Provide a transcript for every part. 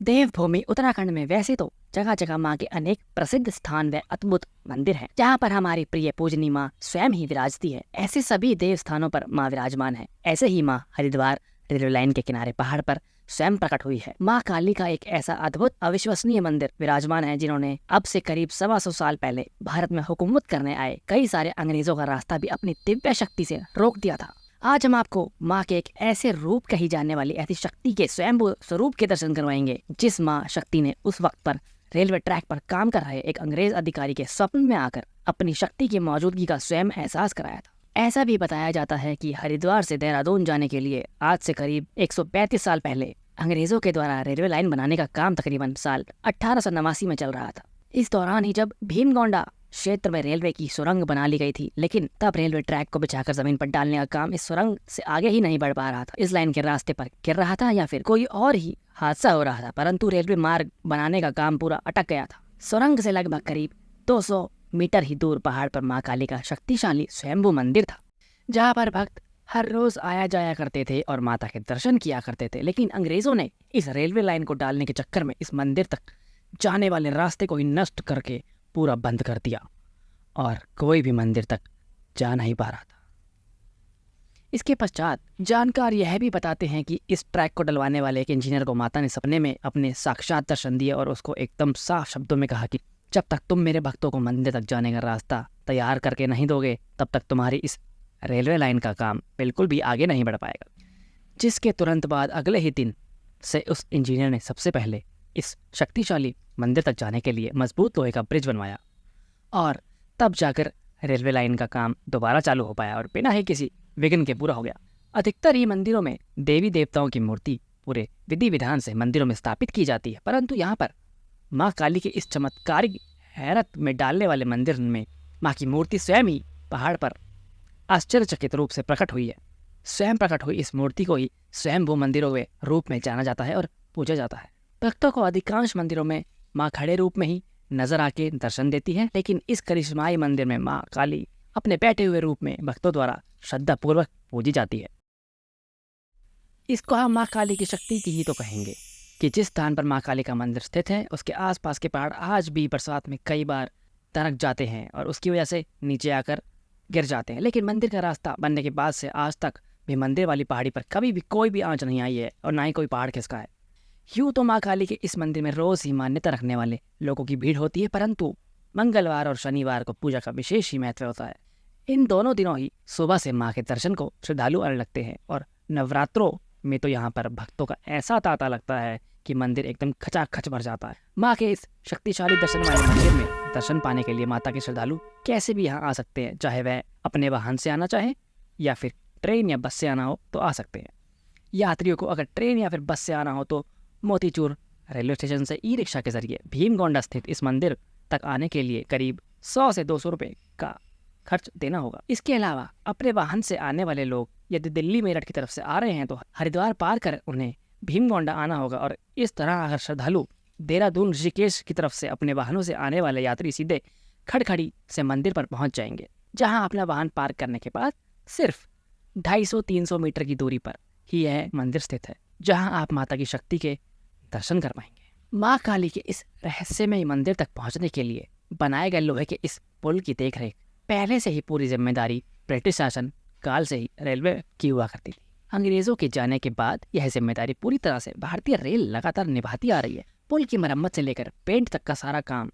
देवभूमि उत्तराखंड में वैसे तो जगह जगह माँ के अनेक प्रसिद्ध स्थान व अद्भुत मंदिर हैं, जहाँ पर हमारी प्रिय पूजनी माँ स्वयं ही विराजती है। ऐसे सभी देव स्थानों पर माँ विराजमान है। ऐसे ही माँ हरिद्वार रेलवे लाइन के किनारे पहाड़ पर स्वयं प्रकट हुई है। माँ काली का एक ऐसा अद्भुत अविश्वसनीय मंदिर विराजमान है, जिन्होंने अब से करीब 125 साल पहले भारत में हुकूमत करने आए कई सारे अंग्रेजों का रास्ता भी अपनी दिव्य शक्ति से रोक दिया था। आज हम आपको माँ के एक ऐसे रूप कही जाने वाली ऐसी शक्ति के स्वयंभू स्वरूप के दर्शन करवाएंगे, जिस माँ शक्ति ने उस वक्त पर रेलवे ट्रैक पर काम कर रहे एक अंग्रेज अधिकारी के स्वप्न में आकर अपनी शक्ति की मौजूदगी का स्वयं एहसास कराया था। ऐसा भी बताया जाता है कि हरिद्वार से देहरादून जाने के लिए आज से करीब 135 साल पहले अंग्रेजों के द्वारा रेलवे लाइन बनाने का काम तकरीबन साल 1889 में चल रहा था। इस दौरान ही जब भीमगोंडा क्षेत्र में रेलवे की सुरंग बना ली गई थी, लेकिन तब रेलवे ट्रैक को बिछाकर जमीन पर डालने का काम इस सुरंग से आगे ही नहीं बढ़ पा रहा था। इस लाइन के रास्ते पर गिर रहा था या फिर कोई और ही हादसा हो रहा था, परंतु रेलवे मार्ग बनाने का काम पूरा अटक गया था। सुरंग से लगभग करीब 200 मीटर ही दूर पहाड़ पर माँ काली का शक्तिशाली स्वयंभू मंदिर था, जहाँ पर भक्त हर रोज आया जाया करते थे और माता के दर्शन किया करते थे। लेकिन अंग्रेजों ने इस रेलवे लाइन को डालने के चक्कर में इस मंदिर तक जाने वाले रास्ते को ही नष्ट करके पूरा बंद कर दिया और कोई भी मंदिर तक जा नहीं पा रहा था। इसके पश्चात जानकार यह भी बताते हैं कि इस ट्रैक को डलवाने वाले एक इंजीनियर को माता ने सपने में अपने साक्षात दर्शन दिए और उसको एकदम साफ शब्दों में कहा कि जब तक तुम मेरे भक्तों को मंदिर तक जाने का रास्ता तैयार करके नहीं दोगे, तब तक तुम्हारी इस रेलवे लाइन का काम बिल्कुल भी आगे नहीं बढ़ पाएगा। जिसके तुरंत बाद अगले ही दिन से उस इंजीनियर ने सबसे पहले इस शक्तिशाली मंदिर तक जाने के लिए मजबूत लोहे का ब्रिज बनवाया और तब जाकर रेलवे लाइन का काम दोबारा चालू हो पाया और बिना ही किसी विघ्न के पूरा हो गया। अधिकतर ही मंदिरों में देवी देवताओं की मूर्ति पूरे विधि विधान से मंदिरों में स्थापित की जाती है, परंतु यहाँ पर माँ काली के इस चमत्कारिक हैरत में डालने वाले मंदिर में माँ की मूर्ति स्वयं ही पहाड़ पर आश्चर्यचकित रूप से प्रकट हुई है। स्वयं प्रकट हुई इस मूर्ति को ही स्वयंभू मंदिरों के रूप में जाना जाता है और पूजा जाता है। भक्तों को अधिकांश मंदिरों में माँ खड़े रूप में ही नजर आके दर्शन देती है, लेकिन इस करिश्माई मंदिर में माँ काली अपने बैठे हुए रूप में भक्तों द्वारा श्रद्धा पूर्वक पूजी जाती है। इसको हम माँ काली की शक्ति की ही तो कहेंगे कि जिस स्थान पर माँ काली का मंदिर स्थित है, उसके आसपास के पहाड़ आज भी बरसात में कई बार दरक जाते हैं और उसकी वजह से नीचे आकर गिर जाते हैं। लेकिन मंदिर का रास्ता बनने के बाद से आज तक भी मंदिर वाली पहाड़ी पर कभी भी कोई भी आंच नहीं आई है और ना ही कोई पहाड़ खिसका है। यूँ तो माँ काली के इस मंदिर में रोज ही मान्यता रखने वाले लोगों की भीड़ होती है, परंतु मंगलवार और शनिवार को पूजा का विशेष ही महत्व होता है। इन दोनों दिनों ही सुबह से माँ के दर्शन को श्रद्धालु आने लगते हैं और नवरात्रों में तो यहाँ पर भक्तों का ऐसा तांता लगता है कि मंदिर एकदम खचाखच भर जाता है। माँ के इस शक्तिशाली दर्शन वाले मंदिर में दर्शन पाने के लिए माता के श्रद्धालु कैसे भी यहाँ आ सकते हैं, चाहे वह अपने वाहन से आना चाहे या फिर ट्रेन या बस से आना हो तो आ सकते हैं। यात्रियों को अगर ट्रेन या फिर बस से आना हो तो मोतीचूर रेलवे स्टेशन से ई रिक्शा के जरिए भीमगोंडा स्थित इस मंदिर तक आने के लिए करीब 100 से 200 रुपये का खर्च देना होगा। इसके अलावा अपने वाहन से आने वाले लोग यदि दिल्ली मेरठ की तरफ से आ रहे हैं तो हरिद्वार पार कर उन्हें भीमगोंडा आना होगा और इस तरह अगर श्रद्धालु देहरादून ऋषिकेश की तरफ से अपने वाहनों से आने वाले यात्री सीधे खड़खड़ी से मंदिर पर पहुंच जाएंगे, जहां अपना वाहन पार्क करने के बाद सिर्फ 250-300 मीटर की दूरी पर ही यह मंदिर स्थित है, जहां आप माता की शक्ति के दर्शन कर पाएंगे। माँ काली के इस रहस्यमय मंदिर तक पहुंचने के लिए बनाए गए लोहे के इस पुल की देखरेख पहले से ही पूरी जिम्मेदारी ब्रिटिश शासन काल से ही रेलवे की हुआ करती थी। अंग्रेजों के जाने के बाद यह जिम्मेदारी पूरी तरह से भारतीय रेल लगातार निभाती आ रही है। पुल की मरम्मत से लेकर पेंट तक का सारा काम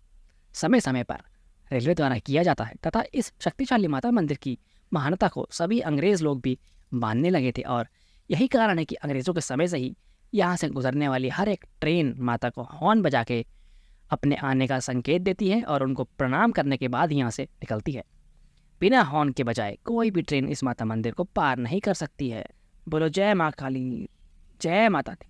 समय समय पर रेलवे द्वारा किया जाता है तथा इस शक्तिशाली माता मंदिर की महानता को सभी अंग्रेज लोग भी मानने लगे थे और यही कारण है कि अंग्रेजों के समय से ही यहाँ से गुजरने वाली हर एक ट्रेन माता को हॉर्न बजा के अपने आने का संकेत देती है और उनको प्रणाम करने के बाद यहाँ से निकलती है। बिना हॉर्न के बजाय कोई भी ट्रेन इस माता मंदिर को पार नहीं कर सकती है। बोलो जय माँ काली, जय माता दी।